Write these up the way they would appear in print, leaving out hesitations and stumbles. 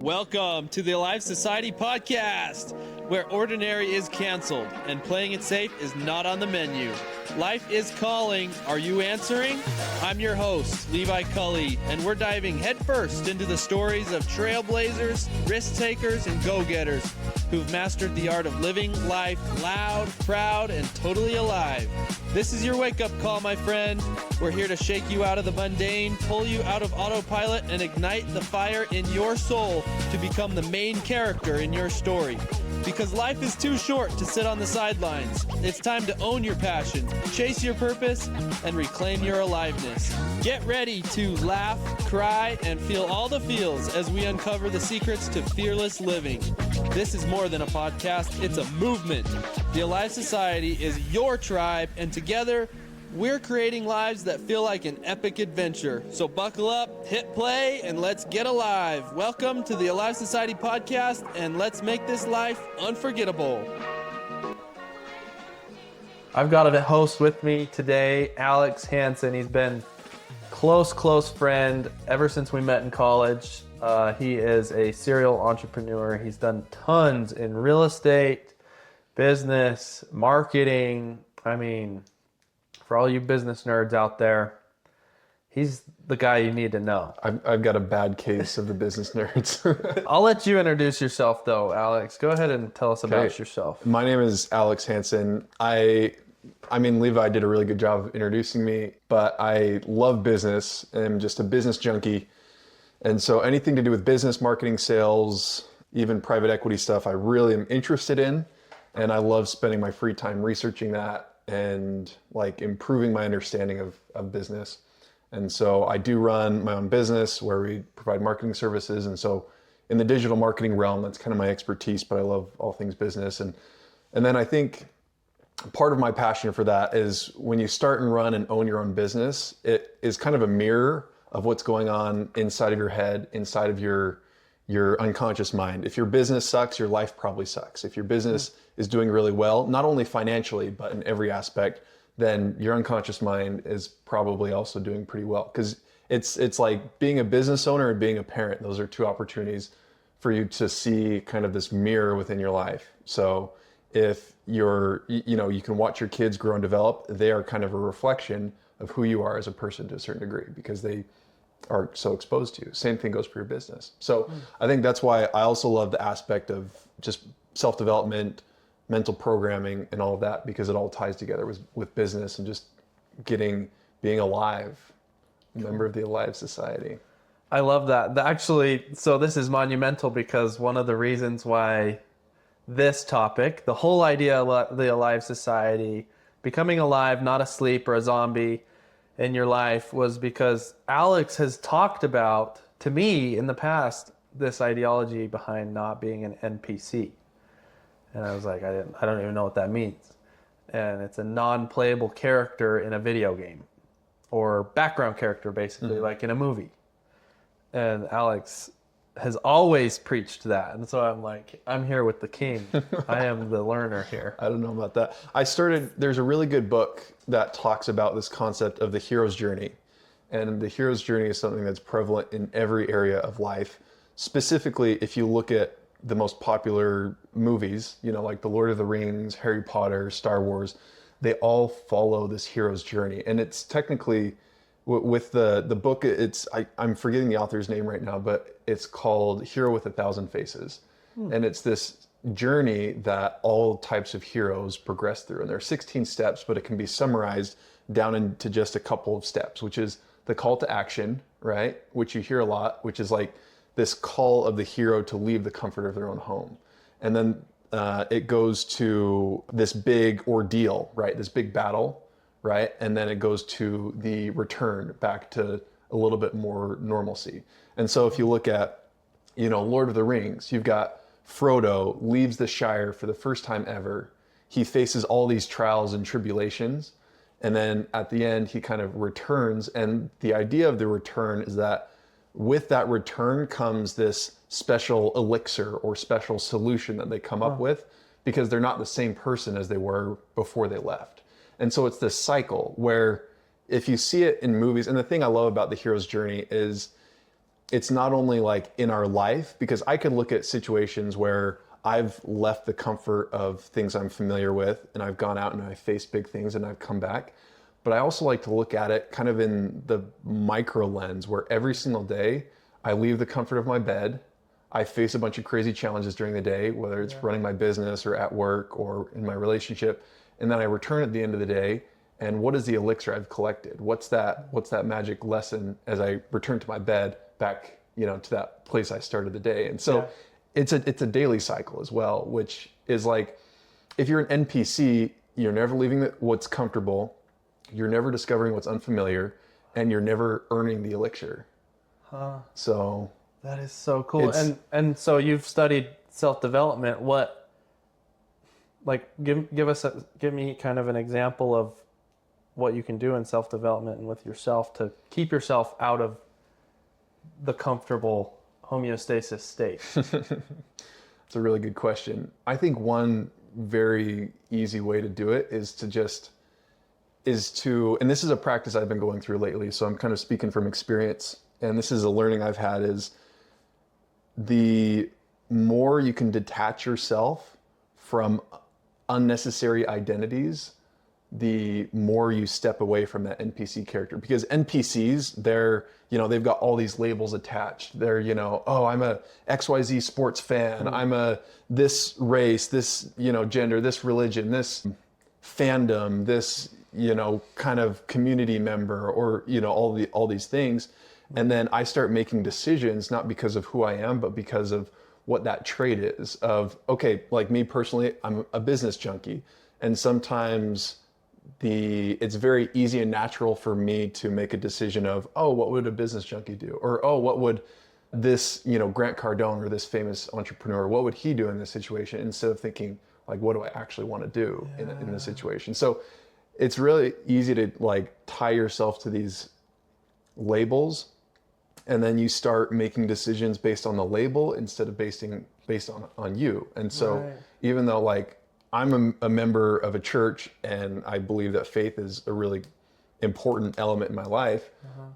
Welcome to the Alive Society podcast, where ordinary is canceled and playing it safe is not on the menu. Life is calling. Are you answering? I'm your host, Levi Cully, and we're diving headfirst into the stories of trailblazers, risk takers, and go-getters who've mastered the art of living life loud, proud, and totally alive. This is your wake-up call, my friend. We're here to shake you out of the mundane, pull you out of autopilot, and ignite the fire in your soul to become the main character in your story. Because life is too short to sit on the sidelines. It's time to own your passion, chase your purpose, and reclaim your aliveness. Get ready to laugh, cry, and feel all the feels as we uncover the secrets to fearless living. This is more than a podcast, it's a movement. The Alive Society is your tribe, and together, we're creating lives that feel like an epic adventure. So buckle up, hit play, and let's get alive. Welcome to the Alive Society podcast, and let's make this life unforgettable. I've got a host with me today, Alex Hansen. He's been close friend ever since we met in college. He is a serial entrepreneur. He's done tons in real estate, business, marketing. For all you business nerds out there, he's the guy you need to know. I've got a bad case of the business nerds. I'll let you introduce yourself, though, Alex. Go ahead and tell us about yourself. My name is Alex Hansen. Levi did a really good job of introducing me, but I love business. I'm just a business junkie. And so anything to do with business, marketing, sales, even private equity stuff, I really am interested in. And I love spending my free time researching that and improving my understanding of business. And so I do run my own business where we provide marketing services. And so in the digital marketing realm, that's kind of my expertise, but I love all things business. And then I think part of my passion for that is when you start and run and own your own business, it is kind of a mirror of what's going on inside of your head, inside of your unconscious mind. If your business sucks, your life probably sucks. If your business is doing really well, not only financially, but in every aspect, then your unconscious mind is probably also doing pretty well. Because it's like being a business owner and being a parent. Those are two opportunities for you to see kind of this mirror within your life. So if you can watch your kids grow and develop, they are kind of a reflection of who you are as a person to a certain degree because they are so exposed to you. Same thing goes for your business. So I think that's why I also love the aspect of just self-development, mental programming, and all of that, because it all ties together with business and just being alive, a member of the Alive Society. I love that. Actually, so this is monumental because one of the reasons why this topic, the whole idea of the Alive Society, becoming alive, not asleep or a zombie in your life, was because Alex has talked about, to me in the past, this ideology behind not being an NPC. And I was like, I don't even know what that means. And it's a non-playable character in a video game or background character, basically, like in a movie. And Alex has always preached that. And so I'm like, I'm here with the king. I am the learner here. I don't know about that. There's a really good book that talks about this concept of the hero's journey. And the hero's journey is something that's prevalent in every area of life. Specifically, if you look at the most popular movies, like The Lord of the Rings, Harry Potter, Star Wars, they all follow this hero's journey. And it's technically, with the book, I'm forgetting the author's name right now, but it's called Hero with a Thousand Faces. And it's this journey that all types of heroes progress through. And there are 16 steps, but it can be summarized down into just a couple of steps, which is the call to action, right? Which you hear a lot, which is like this call of the hero to leave the comfort of their own home. And then it goes to this big ordeal, right? This big battle, right? And then it goes to the return back to a little bit more normalcy. And so if you look at, Lord of the Rings, you've got Frodo leaves the Shire for the first time ever. He faces all these trials and tribulations. And then at the end, he kind of returns. And the idea of the return is that with that return comes this special elixir or special solution that they come up with, because they're not the same person as they were before they left. And so it's this cycle where if you see it in movies, and the thing I love about the hero's journey is it's not only like in our life, because I could look at situations where I've left the comfort of things I'm familiar with and I've gone out and I faced big things and I've come back. But I also like to look at it kind of in the micro lens where every single day I leave the comfort of my bed. I face a bunch of crazy challenges during the day, whether it's running my business or at work or in my relationship. And then I return at the end of the day. And what is the elixir I've collected? What's that magic lesson as I return to my bed back, to that place I started the day? And so it's a daily cycle as well, which is like, if you're an NPC, you're never leaving what's comfortable, you're never discovering what's unfamiliar, and you're never earning the elixir. So that is so cool. And so you've studied self-development. Give me kind of an example of what you can do in self-development and with yourself to keep yourself out of the comfortable homeostasis state. It's a really good question. I think one very easy way to do it is to, and this is a practice I've been going through lately, so I'm kind of speaking from experience, and this is a learning I've had, is the more you can detach yourself from unnecessary identities, the more you step away from that NPC character. Because NPCs, they've got all these labels attached. They're, oh, I'm a XYZ sports fan. I'm a this race, this, gender, this religion, this fandom, this, kind of community member, or, all these things. And then I start making decisions, not because of who I am, but because of what that trait is of, okay, like me personally, I'm a business junkie. And sometimes it's very easy and natural for me to make a decision of, oh, what would a business junkie do? Or, oh, what would this, Grant Cardone or this famous entrepreneur, what would he do in this situation? Instead of thinking, like, what do I actually want to do in this situation? So it's really easy to like tie yourself to these labels, and then you start making decisions based on the label instead of based on you. And so even though like I'm a member of a church and I believe that faith is a really important element in my life,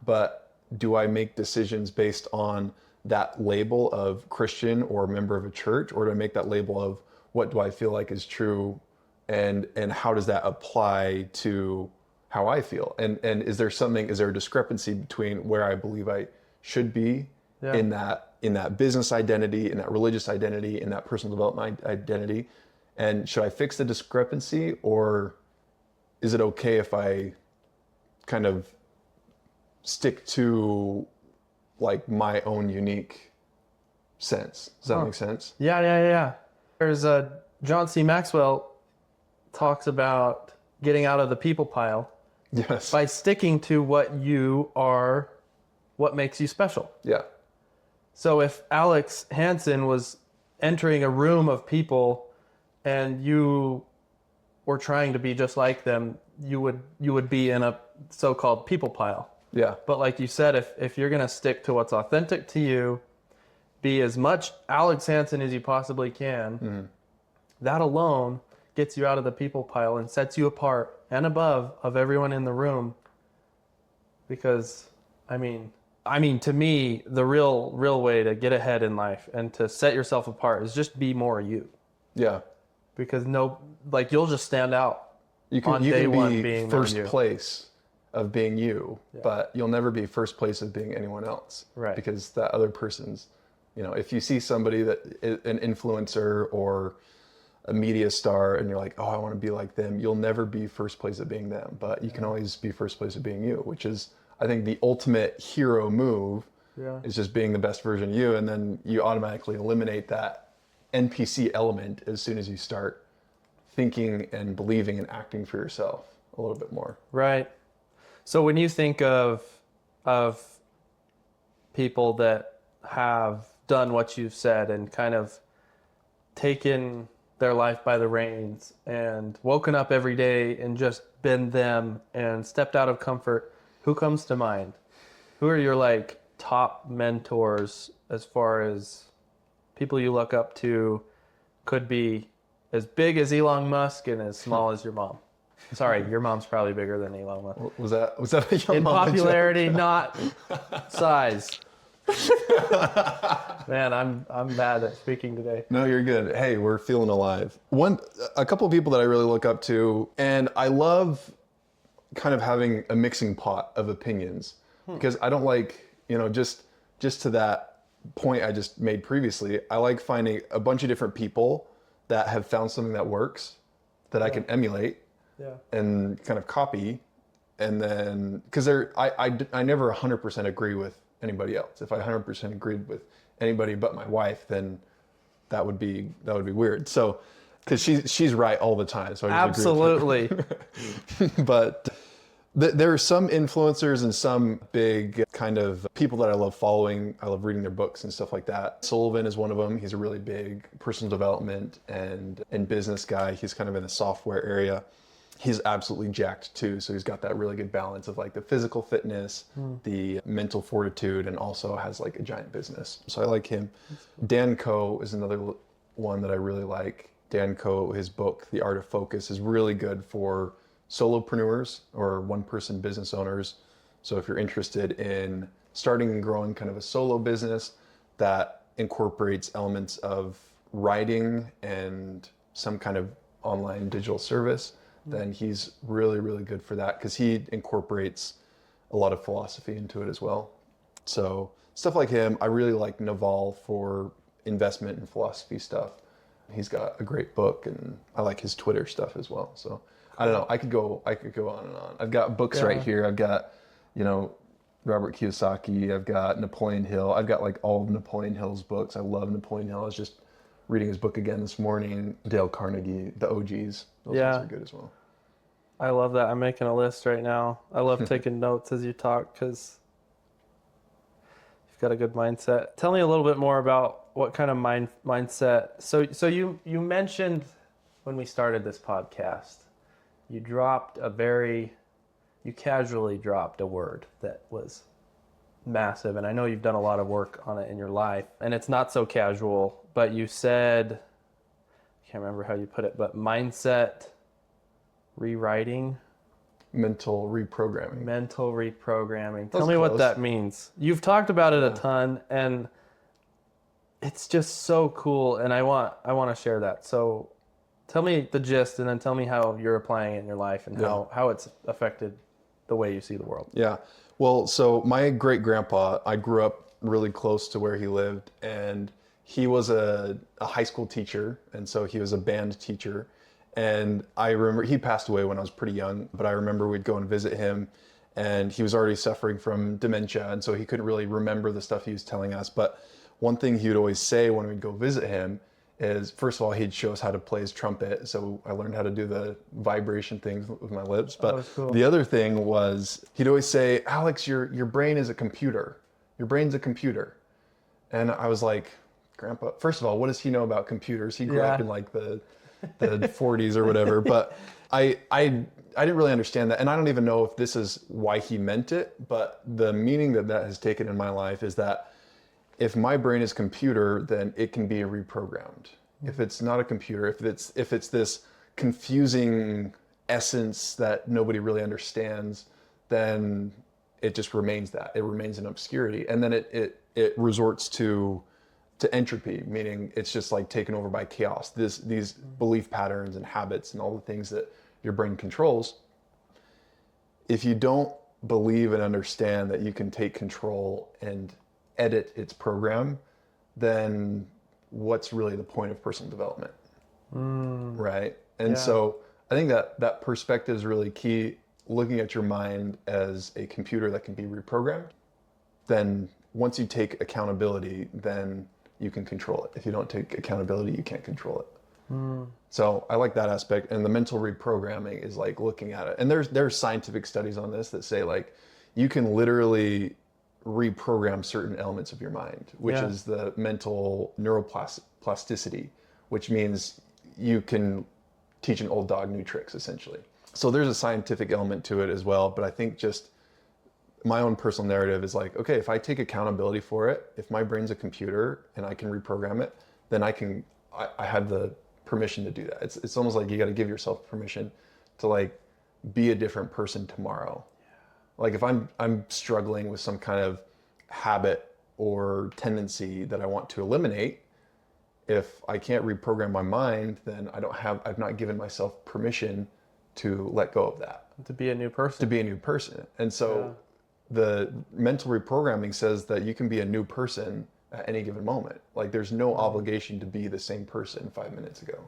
but do I make decisions based on that label of Christian or member of a church, or do I make that label of what do I feel like is true, and how does that apply to how I feel? And is there a discrepancy between where I believe I should be in that business identity, in that religious identity, in that personal development identity? And should I fix the discrepancy, or is it okay if I kind of stick to like my own unique sense? Does that make sense? Yeah. There's John C. Maxwell talks about getting out of the people pile by sticking to what you are, what makes you special. Yeah. So if Alex Hansen was entering a room of people and you were trying to be just like them, you would be in a so-called people pile. Yeah. But like you said, if you're going to stick to what's authentic to you, be as much Alex Hansen as you possibly can, that alone gets you out of the people pile and sets you apart and above of everyone in the room. Because, I mean, to me, the real way to get ahead in life and to set yourself apart is just be more you. Yeah. Because you'll just stand out. You can be first place of being you, but you'll never be first place of being anyone else. Right. Because that other person's, if you see somebody that is an influencer or a media star and you're like, oh, I want to be like them, you'll never be first place of being them, but you can always be first place of being you, which is, I think, the ultimate hero move is just being the best version of you. And then you automatically eliminate that NPC element as soon as you start thinking and believing and acting for yourself a little bit more. Right. So when you think of people that have done what you've said and kind of taken their life by the reins and woken up every day and just been them and stepped out of comfort, who comes to mind? Who are your like top mentors as far as people you look up to? Could be as big as Elon Musk and as small as your mom. Sorry, your mom's probably bigger than Elon Musk. Was that a young in mom popularity, not size. Man, I'm bad at speaking today. No, you're good. Hey, we're feeling alive. A couple of people that I really look up to, and I love kind of having a mixing pot of opinions because I don't like, just to that point I just made previously, I like finding a bunch of different people that have found something that works that I can emulate and kind of copy. And then, because I never 100% agree with anybody else. If I 100% agreed with anybody but my wife, then that would be weird. So, because she's right all the time, so I just agree with her. But there are some influencers and some big kind of people that I love following. I love reading their books and stuff like that. Sullivan is one of them. He's a really big personal development and business guy. He's kind of in the software area. He's absolutely jacked too. So he's got that really good balance of like the physical fitness, the mental fortitude, and also has like a giant business. So I like him. Dan Coe is another one that I really like. Dan Coe, his book, The Art of Focus, is really good for solopreneurs or one-person business owners. So if you're interested in starting and growing kind of a solo business that incorporates elements of writing and some kind of online digital service, then he's really, really good for that because he incorporates a lot of philosophy into it as well. So stuff like him. I really like Naval for investment and philosophy stuff. He's got a great book, and I like his Twitter stuff as well. So I don't know. I could go on and on. I've got books right here. I've got, Robert Kiyosaki. I've got Napoleon Hill. I've got like all of Napoleon Hill's books. I love Napoleon Hill. I was just reading his book again this morning. Dale Carnegie, the OGs. Those ones are good as well. I love that. I'm making a list right now. I love taking notes as you talk because you've got a good mindset. Tell me a little bit more about what kind of mindset. So you mentioned when we started this podcast, you casually dropped a word that was massive. And I know you've done a lot of work on it in your life, and it's not so casual, but you said, I can't remember how you put it, but mindset rewriting. Mental reprogramming. Tell me what that means. You've talked about it a ton, and it's just so cool, and I want to share that. So tell me the gist, and then tell me how you're applying it in your life and how it's affected the way you see the world. Yeah. Well, so my great grandpa, I grew up really close to where he lived, and he was a high school teacher, and so he was a band teacher. And I remember he passed away when I was pretty young, but I remember we'd go and visit him, and he was already suffering from dementia, and so he couldn't really remember the stuff he was telling us. But one thing he would always say when we'd go visit him is, first of all, he'd show us how to play his trumpet. So I learned how to do the vibration things with my lips. But the other thing was, he'd always say, Alex, your brain is a computer. Your brain's a computer. And I was like, Grandpa, first of all, what does he know about computers? He grew up in like the 40s or whatever. But I didn't really understand that. And I don't even know if this is why he meant it. But the meaning that has taken in my life is that if my brain is computer, then it can be reprogrammed. If it's not a computer, if it's this confusing essence that nobody really understands, then it just remains that. It remains in obscurity. And then it resorts to entropy, meaning it's just like taken over by chaos. These belief patterns and habits and all the things that your brain controls. If you don't believe and understand that you can take control and edit its program, then what's really the point of personal development? Right? And so I think that perspective is really key. Looking at your mind as a computer that can be reprogrammed, then once you take accountability, then you can control it. If you don't take accountability, you can't control it. So I like that aspect. And the mental reprogramming is like looking at it. And there's scientific studies on this that say like you can literally reprogram certain elements of your mind, which is the mental neuroplasticity, which means you can teach an old dog new tricks, essentially. So there's a scientific element to it as well, but I think just my own personal narrative is like, okay, if I take accountability for it, if my brain's a computer and I can reprogram it, then I have the permission to do that. It's almost like you got to give yourself permission to like be a different person tomorrow. Like if I'm struggling with some kind of habit or tendency that I want to eliminate, if I can't reprogram my mind, then I've not given myself permission to let go of that. To be a new person. To be a new person. And so the mental reprogramming says that you can be a new person at any given moment. Like there's no obligation to be the same person 5 minutes ago.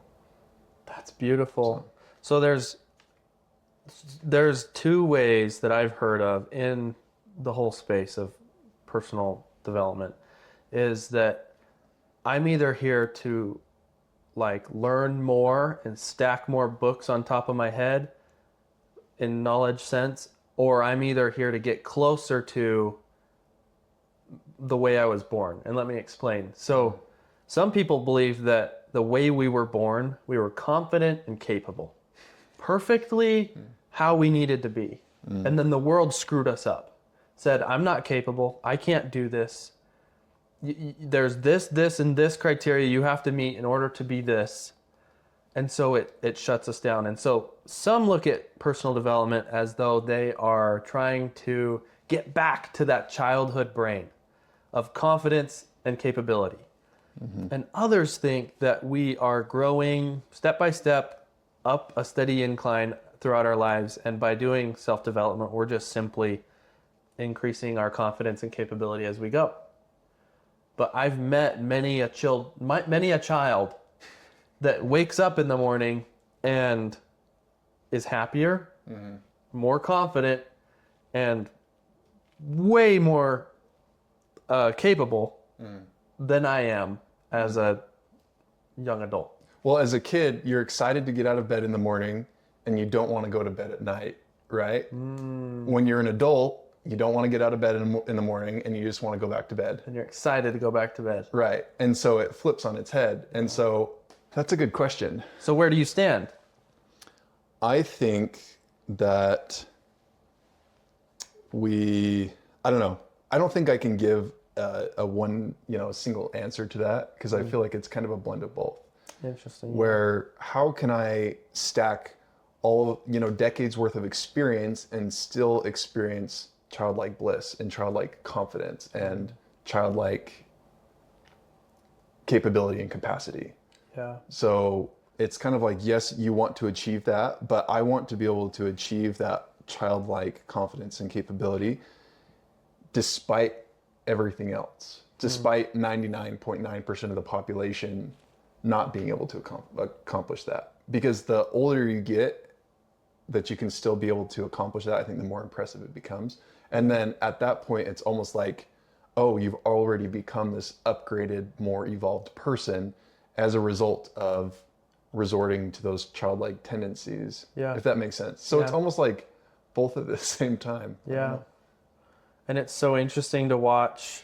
That's beautiful. So there's two ways that I've heard of in the whole space of personal development, is that I'm either here to like learn more and stack more books on top of my head in knowledge sense, or I'm either here to get closer to the way I was born. And let me explain. So some people believe that the way we were born, we were confident and capable, perfectly how we needed to be. And then the world screwed us up, said, I'm not capable, I can't do this. There's this, and this criteria you have to meet in order to be this. And so it shuts us down. And so some look at personal development as though they are trying to get back to that childhood brain of confidence and capability. And others think that we are growing step by step up a steady incline throughout our lives. And by doing self-development, we're just simply increasing our confidence and capability as we go. But I've met many a child that wakes up in the morning and is happier, more confident, and way more capable than I am as a young adult. Well, as a kid, you're excited to get out of bed in the morning and you don't want to go to bed at night, right? When you're an adult, you don't want to get out of bed in the morning and you just want to go back to bed. And you're excited to go back to bed. Right. And so it flips on its head. And so that's a good question. So where do you stand? I think that I don't know. I don't think I can give a one, single answer to that, because I feel like it's kind of a blend of both. Interesting. Where how can I stack all decades worth of experience and still experience childlike bliss and childlike confidence and childlike capability and capacity? Yeah. So it's kind of like, yes, you want to achieve that, but I want to be able to achieve that childlike confidence and capability despite everything else, despite 99.9% of the population not being able to accomplish that. Because the older you get, that you can still be able to accomplish that, I think the more impressive it becomes. And then at that point, it's almost like, oh, you've already become this upgraded, more evolved person as a result of resorting to those childlike tendencies, if that makes sense. So it's almost like both at the same time. Yeah. And it's so interesting to watch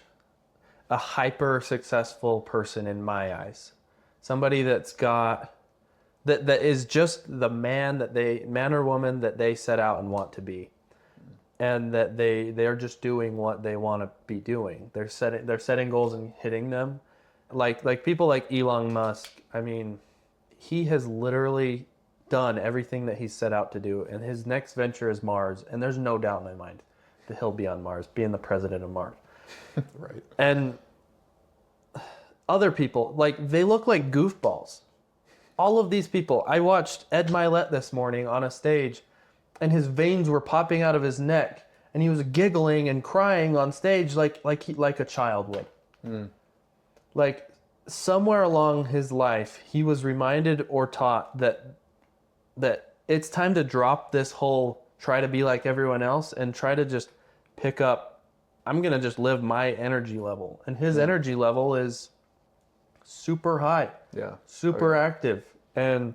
a hyper successful person in my eyes. Somebody that's got, that is just the man or woman that they set out and want to be. And that they're just doing what they want to be doing. They're setting goals and hitting them. Like people like Elon Musk, I mean, he has literally done everything that he's set out to do, and his next venture is Mars, and there's no doubt in my mind that he'll be on Mars, being the president of Mars. Right. And other people, like, they look like goofballs. All of these people, I watched Ed Milet this morning on a stage, and his veins were popping out of his neck, and he was giggling and crying on stage like a child would. Like, somewhere along his life, he was reminded or taught that it's time to drop this whole try to be like everyone else and try to just pick up, I'm going to just live my energy level. And his energy level is super high. Yeah. Super active. And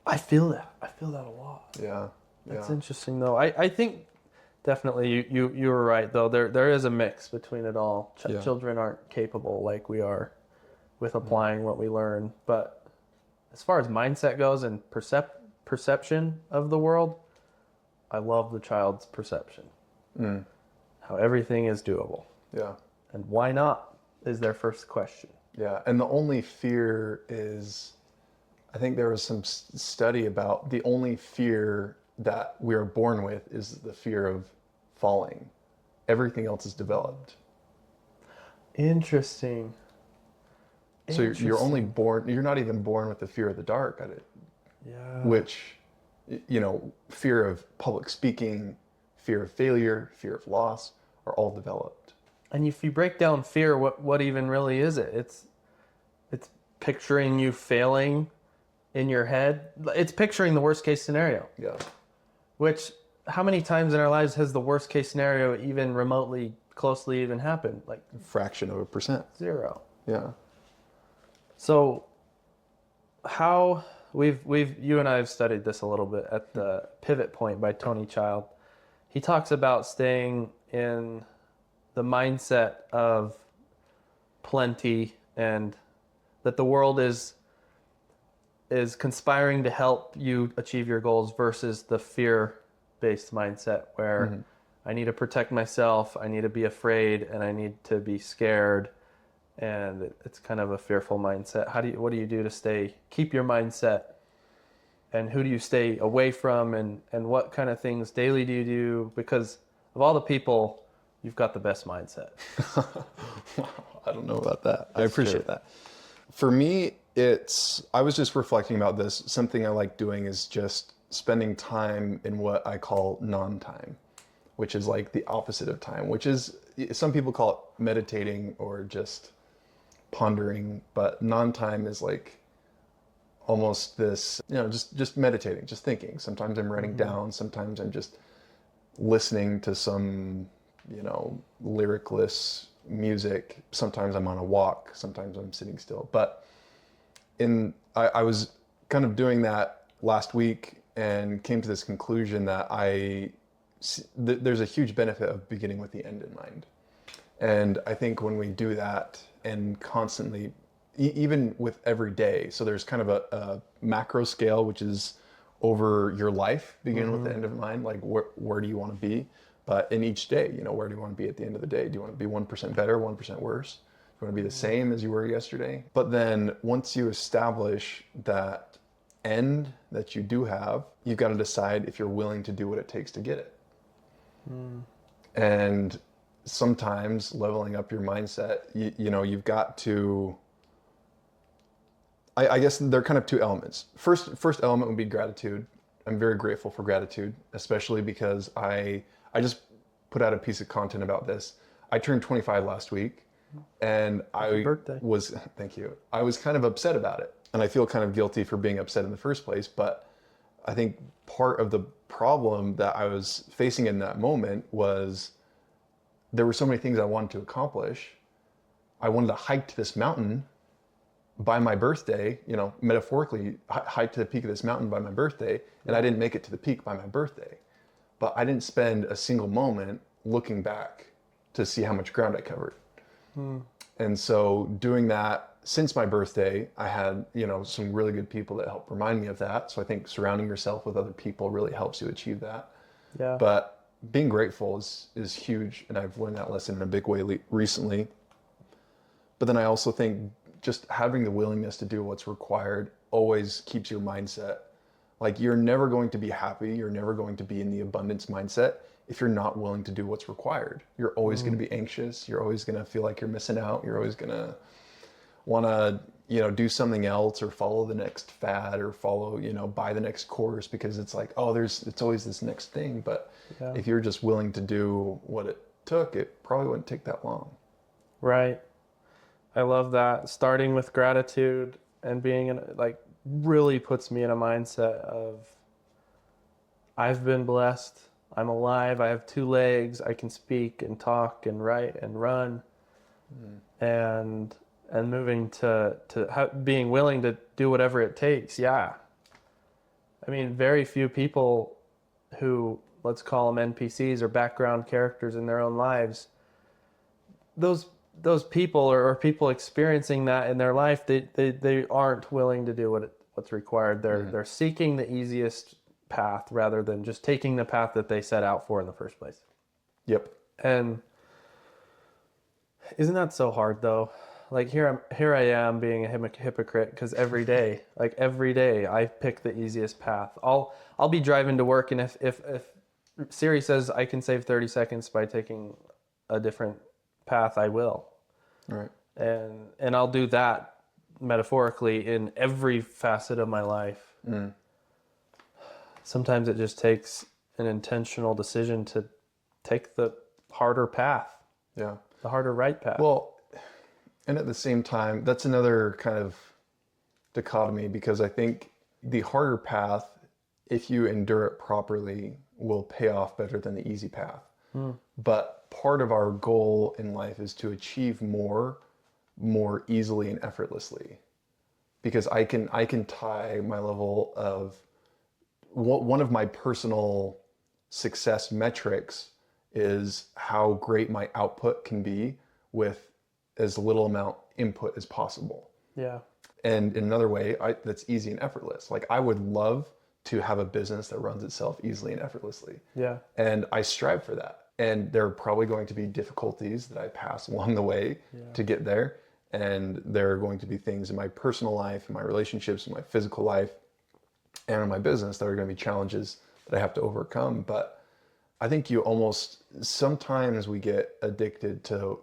I feel that. I feel that a lot. Yeah. That's interesting, though. I think definitely you were right, though. There is a mix between it all. Children aren't capable like we are with applying what we learn. But as far as mindset goes and perception of the world, I love the child's perception. How everything is doable. Yeah. And why not is their first question. Yeah. And the only fear is, I think there was some study about the only fear that we are born with is the fear of falling. Everything else is developed. Interesting. So you're only Interesting. born, you're not even born with the fear of the dark, Yeah. which, fear of public speaking, fear of failure, fear of loss are all developed. And if you break down fear, what even really is it? It's picturing you failing in your head. It's picturing the worst case scenario. Yeah. Which, how many times in our lives has the worst case scenario even remotely closely even happened? Like Fraction of a percent. 0. Yeah. So how we've you and I have studied this a little bit at the Pivot Point by Tony Child. He talks about staying in the mindset of plenty and that the world is conspiring to help you achieve your goals versus the fear-based mindset where I need to protect myself, I need to be afraid, and I need to be scared, and it's kind of a fearful mindset. What do you do to keep your mindset, and who do you stay away from, and what kind of things daily do you do? Because of all the people, you've got the best mindset. Wow, I don't know about that. I That's appreciate true. that. For me, I was just reflecting about this. Something I like doing is just spending time in what I call non-time, which is like the opposite of time, which is, some people call it meditating or just pondering, but non-time is like almost this, just meditating, just thinking. Sometimes I'm writing down, sometimes I'm just listening to some, lyricless music. Sometimes I'm on a walk, sometimes I'm sitting still. But I was kind of doing that last week and came to this conclusion that there's a huge benefit of beginning with the end in mind. And I think when we do that and constantly, even with every day, so there's kind of a macro scale, which is over your life, beginning with the end in mind, like where do you want to be? But in each day, where do you want to be at the end of the day? Do you want to be 1% better, 1% worse? Do you want to be the same as you were yesterday? But then once you establish that end that you do have, you've got to decide if you're willing to do what it takes to get it. And sometimes leveling up your mindset, you've got to, I guess there are kind of two elements. First element would be gratitude. I'm very grateful for gratitude, especially because I just put out a piece of content about this. I turned 25 last week, and Happy birthday. thank you. I was kind of upset about it, and I feel kind of guilty for being upset in the first place. But I think part of the problem that I was facing in that moment was there were so many things I wanted to accomplish. I wanted to hike to this mountain by my birthday, metaphorically hike to the peak of this mountain by my birthday, and I didn't make it to the peak by my birthday. But I didn't spend a single moment looking back to see how much ground I covered. And so doing that since my birthday, I had, some really good people that helped remind me of that. So I think surrounding yourself with other people really helps you achieve that. Yeah. But being grateful is huge, and I've learned that lesson in a big way recently. But then I also think just having the willingness to do what's required always keeps your mindset. Like, you're never going to be happy, you're never going to be in the abundance mindset if you're not willing to do what's required. You're always going to be anxious, you're always going to feel like you're missing out, you're always going to want to, do something else or follow the next fad or buy the next course, because it's like, it's always this next thing. But if you're just willing to do what it took, it probably wouldn't take that long. Right. I love that. Starting with gratitude and being really puts me in a mindset of I've been blessed. I'm alive. I have 2 legs. I can speak and talk and write and run. And moving to being willing to do whatever it takes. Yeah. I mean, very few people who, let's call them NPCs or background characters in their own lives, those people or people experiencing that in their life, they aren't willing to do what's required. They're seeking the easiest path rather than just taking the path that they set out for in the first place. Yep. And isn't that so hard though? Like here I am being a hypocrite because every day I pick the easiest path. I'll be driving to work, and if Siri says I can save 30 seconds by taking a different path, I will. Right. And I'll do that metaphorically in every facet of my life. Sometimes it just takes an intentional decision to take the harder path, Yeah. the harder right path. Well, and at the same time, that's another kind of dichotomy, because I think the harder path, if you endure it properly, will pay off better than the easy path. But part of our goal in life is to achieve more easily and effortlessly. Because I can tie my level of one of my personal success metrics is how great my output can be with as little amount input as possible. Yeah. And in another way, that's easy and effortless. Like, I would love to have a business that runs itself easily and effortlessly. Yeah. And I strive for that. And there are probably going to be difficulties that I pass along the way to get there. And there are going to be things in my personal life, in my relationships, in my physical life, and in my business that are going to be challenges that I have to overcome. But I think sometimes we get addicted to,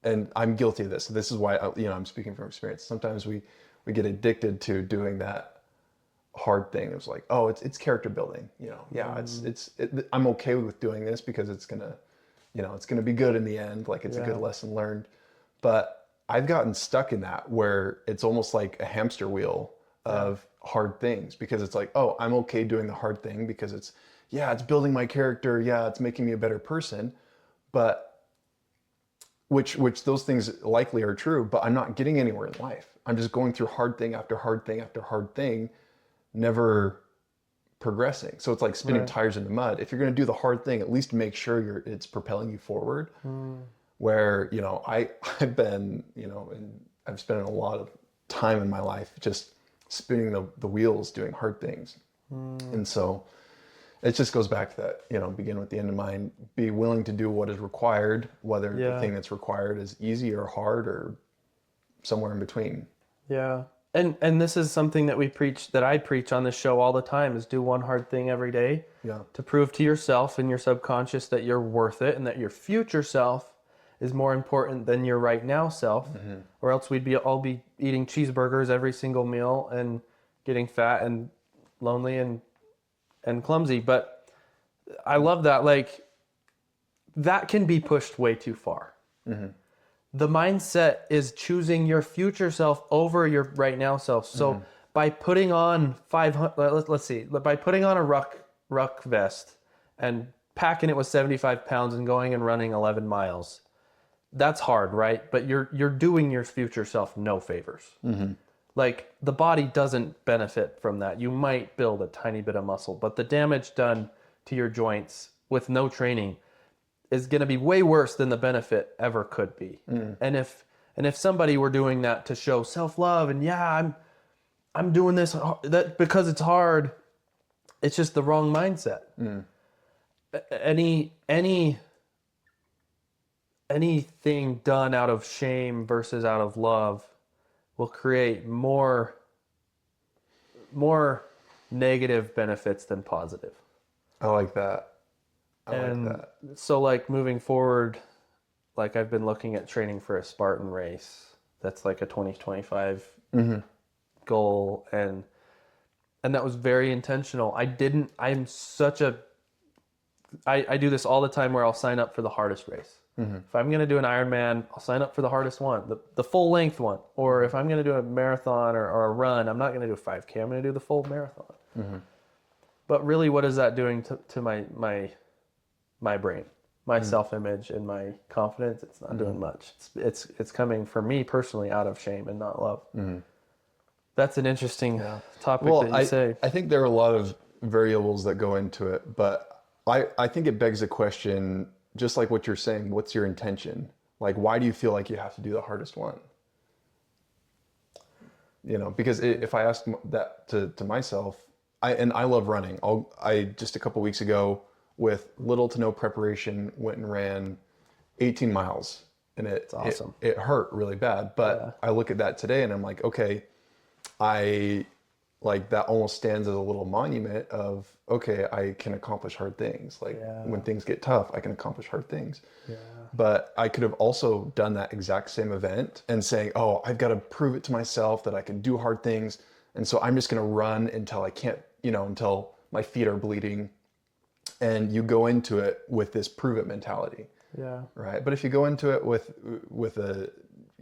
and I'm guilty of this. This is why I'm speaking from experience. Sometimes we get addicted to doing that hard thing. It's like, oh, it's character building. I'm okay with doing this because it's gonna be good in the end. Like, it's a good lesson learned. But I've gotten stuck in that where it's almost like a hamster wheel of hard things, because it's like, oh, I'm okay doing the hard thing because it's building my character. Yeah, it's making me a better person. But which those things likely are true, but I'm not getting anywhere in life. I'm just going through hard thing after hard thing after hard thing, never progressing. So it's like spinning tires in the mud. If you're going to do the hard thing, at least make sure it's propelling you forward. Where, I've been, and I've spent a lot of time in my life just spinning the wheels, doing hard things. And so it just goes back to that, begin with the end in mind, be willing to do what is required, whether the thing that's required is easy or hard or somewhere in between. Yeah. And this is something that I preach on this show all the time, is do one hard thing every day to prove to yourself and your subconscious that you're worth it, and that your future self is more important than your right now self, or else we'd all be eating cheeseburgers every single meal and getting fat and lonely and clumsy. But I love that. Like, that can be pushed way too far. The mindset is choosing your future self over your right now self. So by putting on by putting on a ruck vest and packing it with 75 pounds and going and running 11 miles, that's hard, right? But you're doing your future self no favors. Like, the body doesn't benefit from that. You might build a tiny bit of muscle, but the damage done to your joints with no training is going to be way worse than the benefit ever could be. And if somebody were doing that to show self-love and I'm doing this that because it's hard, it's just the wrong mindset. Anything done out of shame versus out of love will create more negative benefits than positive. I like that. So, like, moving forward, like, I've been looking at training for a Spartan race. That's like a 2025 goal. And that was very intentional. I do this all the time, where I'll sign up for the hardest race. If I'm going to do an Ironman, I'll sign up for the hardest one, the full length one. Or if I'm going to do a marathon or a run, I'm not going to do a 5K. I'm going to do the full marathon. But really, what is that doing to my brain, my self-image, and my confidence? It's not doing much. It's coming for me personally out of shame and not love. That's an interesting topic that you say. I think there are a lot of variables that go into it, but I think it begs a question, just like what you're saying. What's your intention? Like, why do you feel like you have to do the hardest one? Because if I ask that to myself, I love running. I just a couple weeks ago, with little to no preparation, went and ran 18 miles, and it's awesome. It hurt really bad, but I look at that today and I'm like, okay, I like that almost stands as a little monument of, okay, I can accomplish hard things. Like when things get tough, I can accomplish hard things. Yeah. But I could have also done that exact same event and saying, oh, I've got to prove it to myself that I can do hard things. And so I'm just going to run until I can't, until my feet are bleeding. And you go into it with this prove it mentality. Yeah. Right. But if you go into it with a,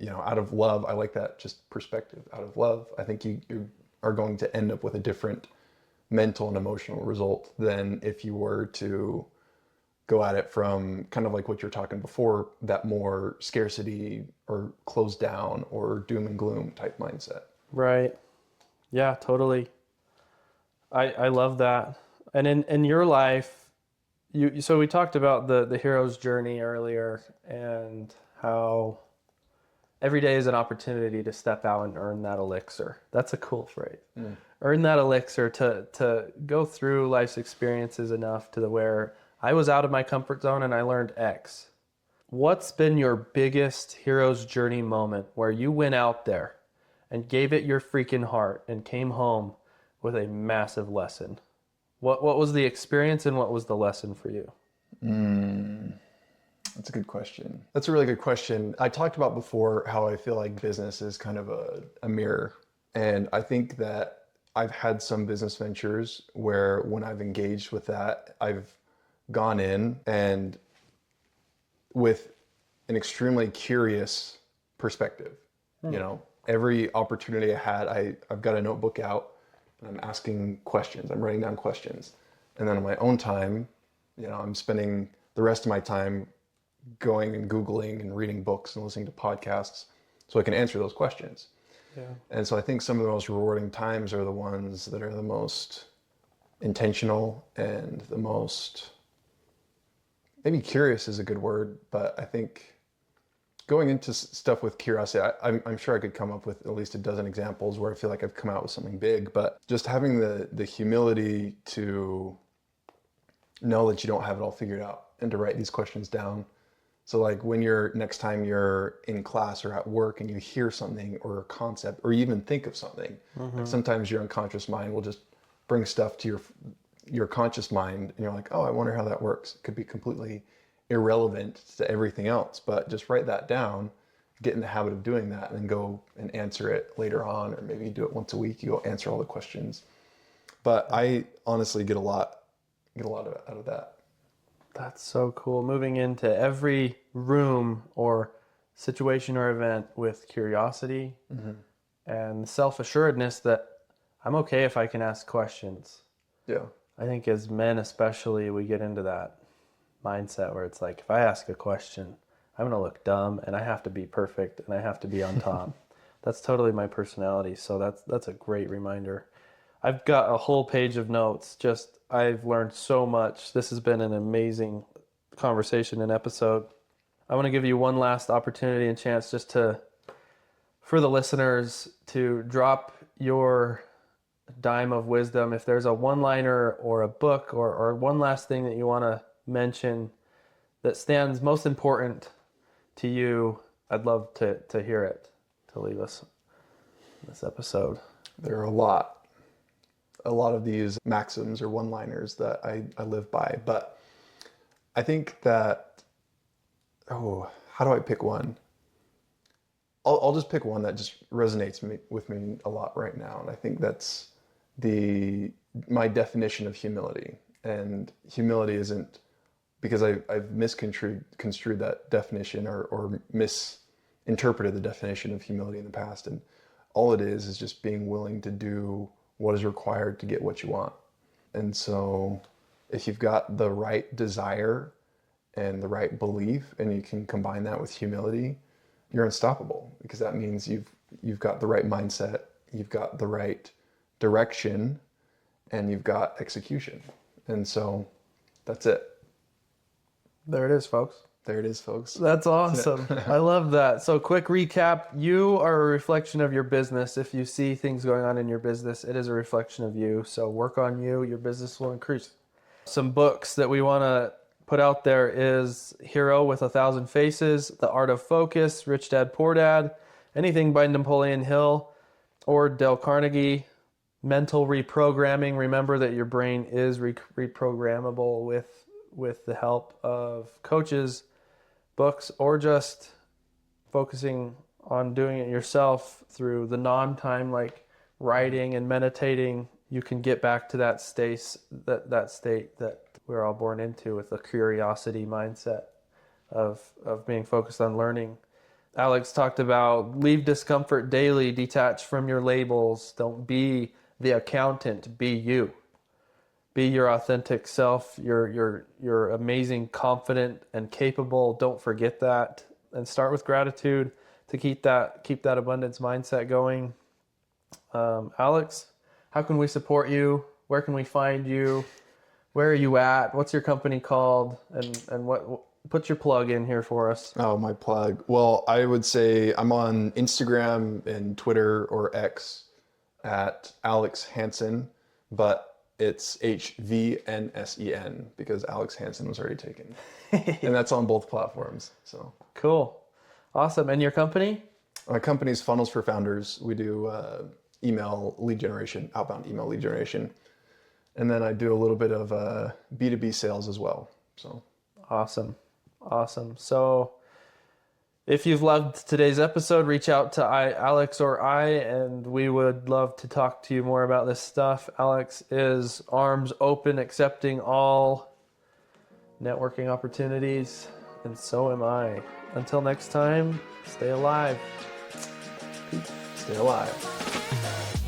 out of love, I like that just perspective. Out of love, I think you are going to end up with a different mental and emotional result than if you were to go at it from kind of like what you're talking before, that more scarcity or closed down or doom and gloom type mindset. Right. Yeah, totally. I love that. And in your life, so we talked about the hero's journey earlier and how every day is an opportunity to step out and earn that elixir. That's a cool phrase. Earn that elixir to go through life's experiences enough to where I was out of my comfort zone and I learned X. What's been your biggest hero's journey moment where you went out there and gave it your freaking heart and came home with a massive lesson? What was the experience and what was the lesson for you? That's a good question. That's a really good question. I talked about before how I feel like business is kind of a mirror. And I think that I've had some business ventures where when I've engaged with that, I've gone in and with an extremely curious perspective. Every opportunity I had, I've got a notebook out and I'm asking questions. I'm writing down questions. And then on my own time, I'm spending the rest of my time going and Googling and reading books and listening to podcasts so I can answer those questions. Yeah. And so I think some of the most rewarding times are the ones that are the most intentional and the most, maybe curious is a good word, but I think going into stuff with curiosity, I'm sure I could come up with at least a dozen examples where I feel like I've come out with something big, but just having the humility to know that you don't have it all figured out and to write these questions down. So like when next time you're in class or at work and you hear something or a concept or you even think of something, like sometimes your unconscious mind will just bring stuff to your conscious mind and you're like, oh, I wonder how that works. It could be completely irrelevant to everything else, but just write that down, get in the habit of doing that and then go and answer it later on, or maybe you do it once a week, you go answer all the questions. But I honestly get a lot out of that. That's so cool. Moving into every room or situation or event with curiosity and self-assuredness that I'm okay if I can ask questions. Yeah. I think as men especially, we get into that mindset where it's like, if I ask a question, I'm going to look dumb and I have to be perfect and I have to be on top. That's totally my personality. So that's a great reminder. I've got a whole page of notes. I've learned so much. This has been an amazing conversation and episode. I want to give you one last opportunity and chance just for the listeners to drop your dime of wisdom. If there's a one-liner or a book or one last thing that you want to mention that stands most important to you, I'd love to hear it, to leave us this episode. There are a lot of these maxims or one-liners that I live by, but I think that, how do I pick one? I'll just pick one that just resonates with me a lot right now, and I think that's my definition of humility. And humility isn't, because I've misconstrued that definition or misinterpreted the definition of humility in the past, and all it is just being willing to do what is required to get what you want. And so if you've got the right desire and the right belief and you can combine that with humility, you're unstoppable, because that means you've got the right mindset, you've got the right direction, and you've got execution. And so that's it. There it is, folks. There it is, folks. That's awesome. I love that. So quick recap, you are a reflection of your business. If you see things going on in your business, it is a reflection of you. So work on you, your business will increase. Some books that we want to put out there is Hero with 1,000 Faces, The Art of Focus, Rich Dad, Poor Dad, anything by Napoleon Hill or Dale Carnegie. mental reprogramming. Remember that your brain is reprogrammable with the help of coaches, books, or just focusing on doing it yourself through the non-time, like writing and meditating. You can get back to that state that we're all born into, with a curiosity mindset of being focused on learning. Alex talked about leave discomfort daily, detach from your labels. Don't be the accountant, be you. Be your authentic self. You're amazing, confident, and capable. Don't forget that. And start with gratitude to keep that abundance mindset going. Alex, how can we support you? Where can we find you? Where are you at? What's your company called? And what put your plug in here for us. Oh, my plug. Well, I would say I'm on Instagram and Twitter or X at Alex Hansen, but it's HVNSEN because Alex Hansen was already taken. And that's on both platforms. So cool. Awesome. And your company? My company's Funnels for Founders. We do email lead generation, outbound email lead generation. And then I do a little bit of B2B sales as well. So awesome. So if you've loved today's episode, reach out to Alex or I, and we would love to talk to you more about this stuff. Alex is arms open, accepting all networking opportunities, and so am I. Until next time, stay alive. stay alive.